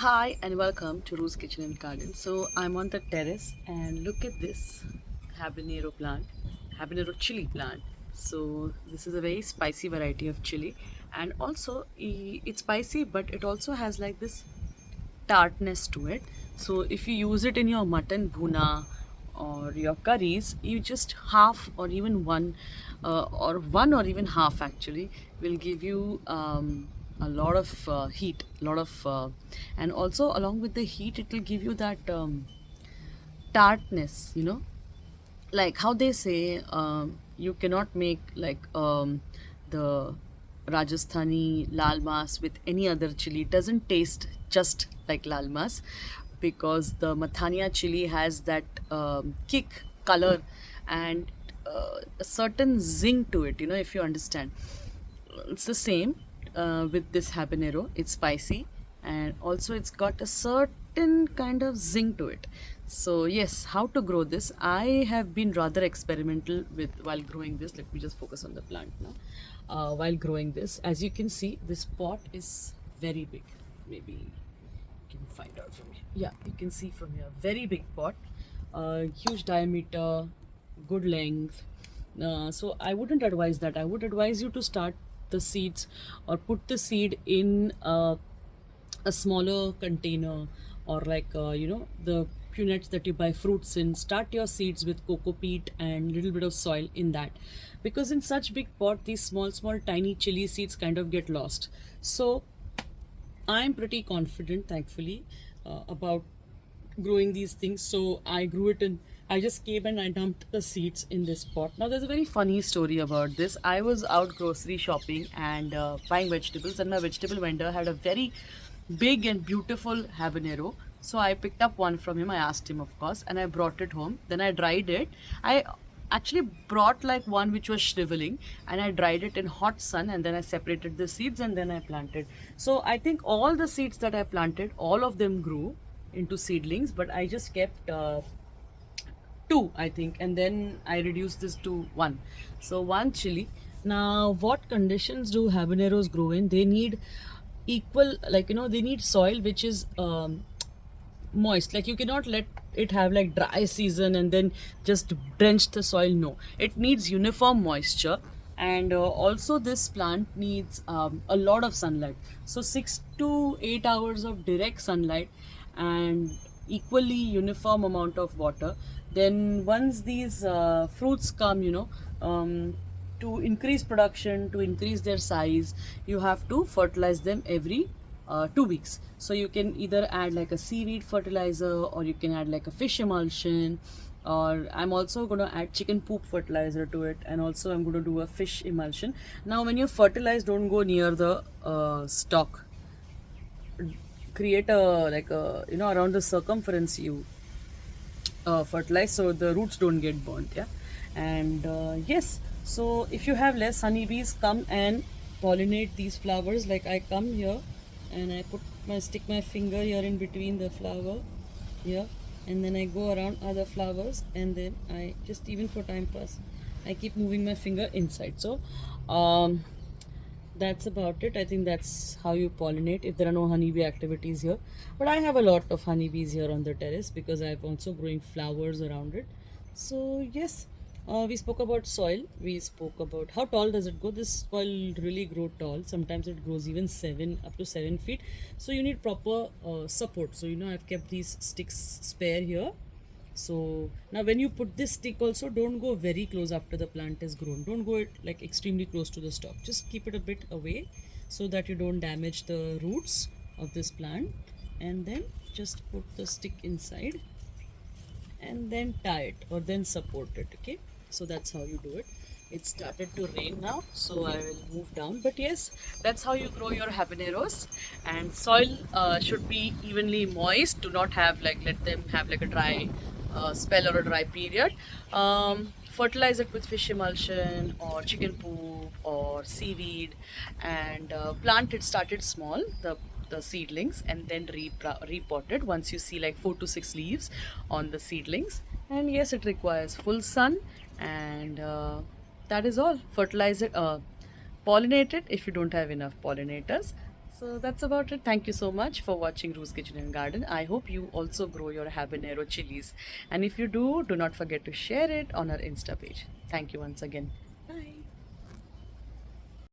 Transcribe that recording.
Hi and welcome to Rose Kitchen and Garden. So I'm on the terrace and look at this habanero plant, habanero chili plant. So this is a very spicy variety of chili, and also it's spicy, but it also has like this tartness to it. So if you use it in your mutton bhuna or your curries, you just half or even one or even half actually will give you a lot of heat, and also along with the heat, it will give you that tartness. Like how they say, you cannot make like the Rajasthani lal mas with any other chili. It doesn't taste just like lal mas because the Mathania chili has that kick, color, and a certain zing to it. If you understand, it's the same with this habanero. It's spicy and also it's got a certain kind of zing to it. So yes, how to grow this? I have been rather experimental with while growing this. Let me just focus on the plant now. While growing this, as you can see, this pot is very big. Maybe you can find out from here. Yeah, you can see from here. Very big pot, huge diameter, good length. So I wouldn't advise that. I would advise you to start the seeds or put the seed in a smaller container, or like the punettes that you buy fruits in. Start your seeds with coco peat and little bit of soil in that, because in such big pot these small tiny chili seeds kind of get lost. So I'm pretty confident, thankfully, about growing these things. So I grew it in. I just came and I dumped the seeds in this pot. Now there's a very funny story about this. I was out grocery shopping and buying vegetables, and my vegetable vendor had a very big and beautiful habanero. So I picked up one from him. I asked him, of course, and I brought it home. Then I dried it. I actually brought like one which was shriveling, and I dried it in hot sun, and then I separated the seeds and then I planted. So I think all the seeds that I planted, all of them grew into seedlings, but I just kept two, I think, and then I reduced this to one. So one chili. Now, what conditions do habaneros grow in? They need equal, like they need soil which is moist. Like you cannot let it have like dry season and then just drench the soil. No, it needs uniform moisture. And also this plant needs a lot of sunlight, so 6 to 8 hours of direct sunlight and equally uniform amount of water. Then once these fruits come, to increase production, to increase their size, you have to fertilize them every 2 weeks. So you can either add like a seaweed fertilizer, or you can add like a fish emulsion, or I'm also going to add chicken poop fertilizer to it, and also I'm going to do a fish emulsion. Now when you fertilize, don't go near the stalk. Create a like a around the circumference you fertilize, so the roots don't get burnt. Yeah. And yes, so if you have less honeybees, come and pollinate these flowers. Like I come here and I stick my finger here in between the flower here, and then I go around other flowers, and then I just, even for time pass, I keep moving my finger inside. So that's about it. I think that's how you pollinate if there are no honeybee activities here. But I have a lot of honeybees here on the terrace because I'm also growing flowers around it. So yes, we spoke about soil. We spoke about how tall does it go. This soil really grow tall. Sometimes it grows even up to 7 feet. So you need proper support. So I've kept these sticks spare here. So now when you put this stick also, don't go very close after the plant is grown. Don't go it like extremely close to the stalk. Just keep it a bit away so that you don't damage the roots of this plant. And then just put the stick inside and then tie it, or then support it. Okay, so that's how you do it. It started to rain now, so I will move down. But yes, that's how you grow your habaneros. And soil should be evenly moist. Do not have like, let them have like a dry spell or a dry period. Fertilize it with fish emulsion or chicken poop or seaweed, and plant it. Started small, the seedlings, and then repotted once you see like 4 to 6 leaves on the seedlings. And yes, it requires full sun, and that is all. Fertilize it, pollinate it if you don't have enough pollinators. So that's about it. Thank you so much for watching Ru's Kitchen and Garden. I hope you also grow your habanero chilies. And if you do not forget to share it on our Insta page. Thank you once again. Bye.